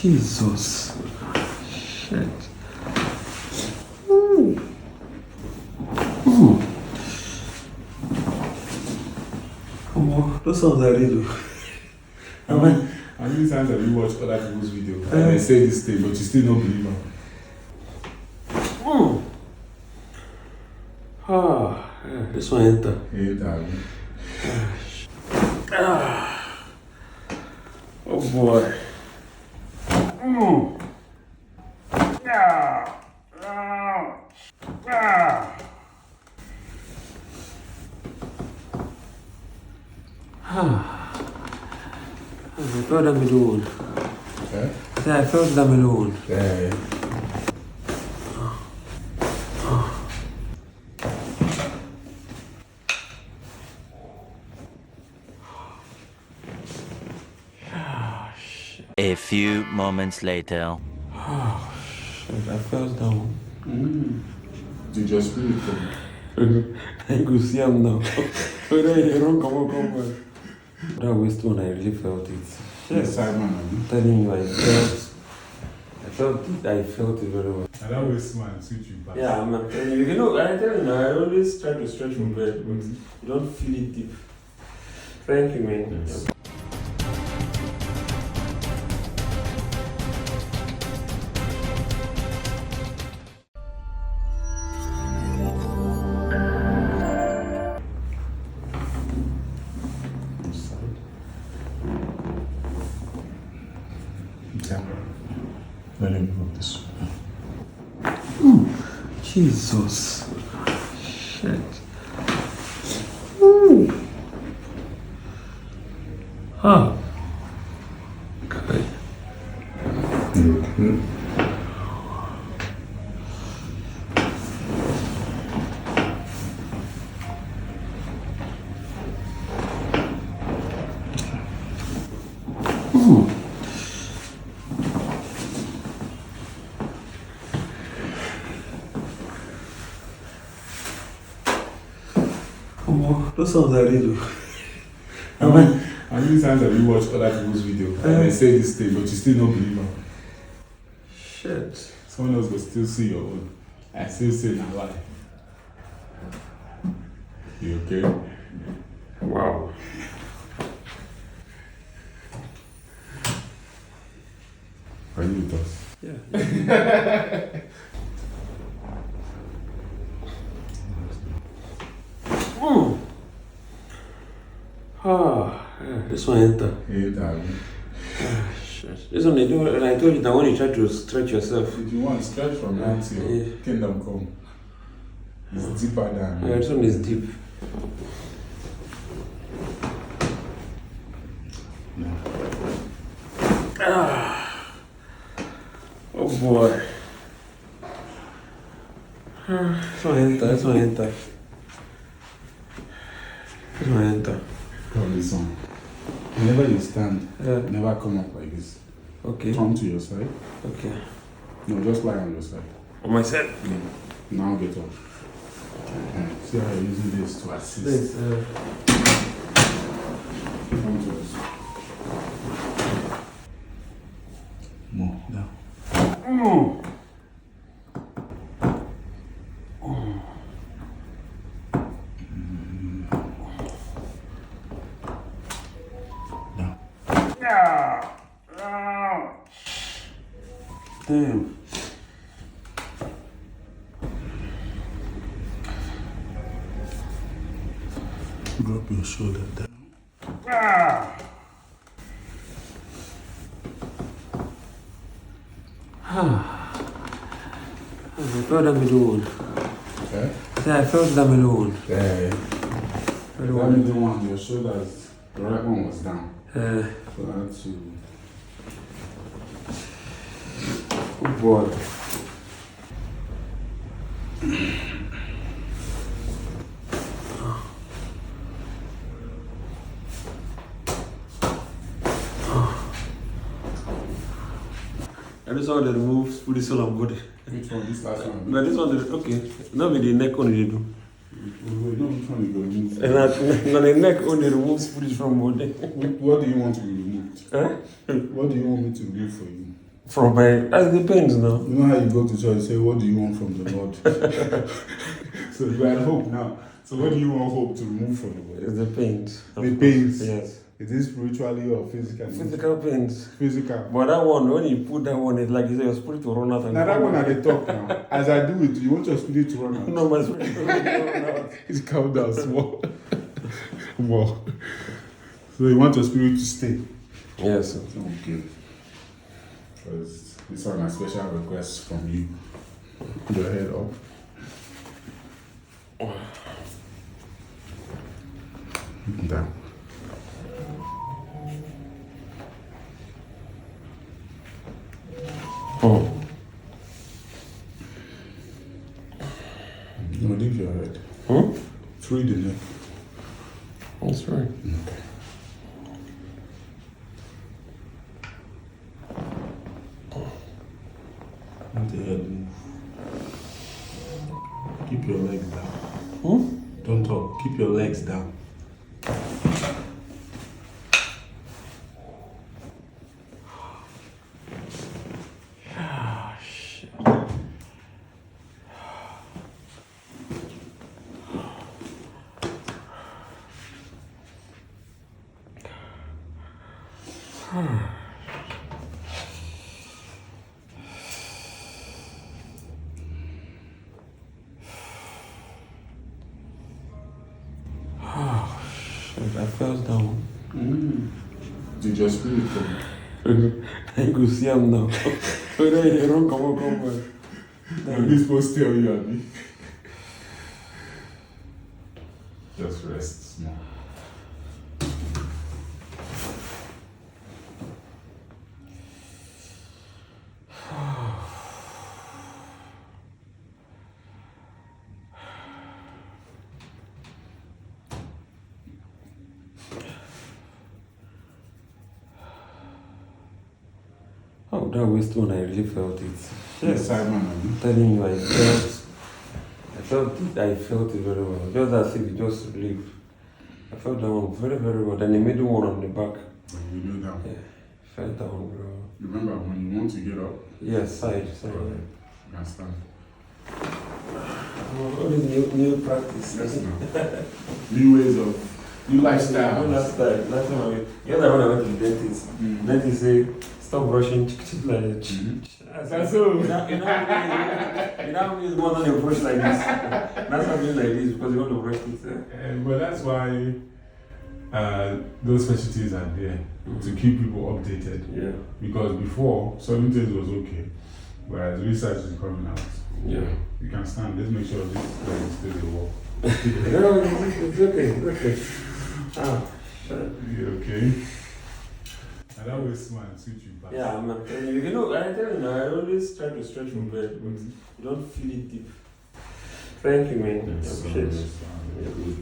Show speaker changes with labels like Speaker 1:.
Speaker 1: Jesus. Shit. Ooh. Ooh. Come on, those sounds are real.
Speaker 2: How many times have you watched other people's videos and they say this thing, but you still don't believe them?
Speaker 1: This one enter. Oh boy. I felt them alone. I felt them alone.
Speaker 2: Yeah.
Speaker 3: A few moments later.
Speaker 1: Oh shit, I fell down.
Speaker 2: Did your spirit come?
Speaker 1: I could see him now. Come on. That waist one, I really felt it.
Speaker 2: Shit. Simon,
Speaker 1: I'm telling you, I felt it very well.
Speaker 2: And that waist man suit you back.
Speaker 1: Yeah, I'm telling you. You know, I tell you now, I always try to stretch my bed, but you don't feel it deep. Thank you, man.
Speaker 2: Yes. Let me move this way.
Speaker 1: Ooh, Jesus. Shit. Ooh. Good. Ooh. Those sounds are real.
Speaker 2: How many times have you watched other people's videos and they say this thing, but you still don't believe them?
Speaker 1: Shit.
Speaker 2: Someone else will still see your own. I still say na lie. You okay?
Speaker 1: Wow.
Speaker 2: Are you with us?
Speaker 1: Yeah. This one enter. Shit. This one they do, and I told you that when you try to stretch yourself.
Speaker 2: If you want to stretch from now till kingdom come, it's deeper than.
Speaker 1: Yeah, this one is deep. Oh boy. This one enter.
Speaker 2: Oh, this one. Whenever you stand, never come up like this.
Speaker 1: Okay.
Speaker 2: Turn to your side.
Speaker 1: Okay.
Speaker 2: No, just lie on your side.
Speaker 1: On my side?
Speaker 2: Yeah. Now get up. See how you're using this to assist.
Speaker 1: This,
Speaker 2: Come to us. More down.
Speaker 1: Damn.
Speaker 2: Drop your shoulder down.
Speaker 1: I felt them alone. I felt them alone.
Speaker 2: Yeah. That means the one, your shoulders, the right one was down. So I had to.
Speaker 1: Oh boy. I just want to remove put this all on body.
Speaker 2: Which one? This last one?
Speaker 1: But this one, okay. Now with the neck only do.
Speaker 2: We know which one you go remove.
Speaker 1: And the neck only removes footage from body.
Speaker 2: What do you want to be removed?
Speaker 1: Huh?
Speaker 2: What do you want me to do for you?
Speaker 1: From my, that depends now.
Speaker 2: You know how you go to church and say, what do you want from the Lord? So you had hope now. So what do you want hope to remove from the body?
Speaker 1: It's the pains.
Speaker 2: The pains?
Speaker 1: Yes.
Speaker 2: Is it spiritually or physically?
Speaker 1: Physical pains.
Speaker 2: Physical.
Speaker 1: But that one, when you put that one, it's like you say your spirit will run out. And
Speaker 2: Now that one at the top now. As I do it, you want your spirit to run out?
Speaker 1: No, my spirit will run out.
Speaker 2: It's calm down small. More. So you want your spirit to stay?
Speaker 1: Yes.
Speaker 2: Okay. Because this one a special request from you. Put your head up. Down.
Speaker 1: Oh.
Speaker 2: No, leave your head.
Speaker 1: Hmm?
Speaker 2: Free the neck.
Speaker 1: That's right.
Speaker 2: Okay. Let the head move. Keep your legs down.
Speaker 1: Hmm?
Speaker 2: Don't talk. Keep your legs down.
Speaker 1: Ah, shit. Oh, shit. I fell down.
Speaker 2: Did your spirit come?
Speaker 1: I could see him now. Whether he run, come on.
Speaker 2: Are you supposed to tell you, Abby? Just rest small.
Speaker 1: Oh, that waist one, I really felt it.
Speaker 2: Yes, Simon.
Speaker 1: I'm telling you, I felt it very well. Just as if it just relieved. I felt that one very, very well. Then the middle one on the back.
Speaker 2: You do that.
Speaker 1: Yeah, felt that one very well.
Speaker 2: Remember when you want to get up?
Speaker 1: Yes, side.
Speaker 2: You can stand.
Speaker 1: What is new practice?
Speaker 2: Yes, now. New ways of new lifestyle.
Speaker 1: New lifestyle. Last time the other one I went to the dentist. Dentist say, stop brushing like that.
Speaker 2: That's so.
Speaker 1: You don't use more than a brush like this. That's something like this because you want to brush it.
Speaker 2: But that's why those specialties are there to keep people updated.
Speaker 1: Yeah.
Speaker 2: Because before, certain things was okay, whereas research is coming out.
Speaker 1: Yeah.
Speaker 2: You can stand. Let's make sure this thing still will work.
Speaker 1: No, it's okay. It's okay. Ah, sure.
Speaker 2: You okay? And that way smile and switch you back.
Speaker 1: Yeah, I'm telling you. You know, I tell you now, I always try to stretch from bed, but you don't feel it deep. Thank you, man.
Speaker 2: Yes,
Speaker 1: I appreciate it.
Speaker 2: You're good.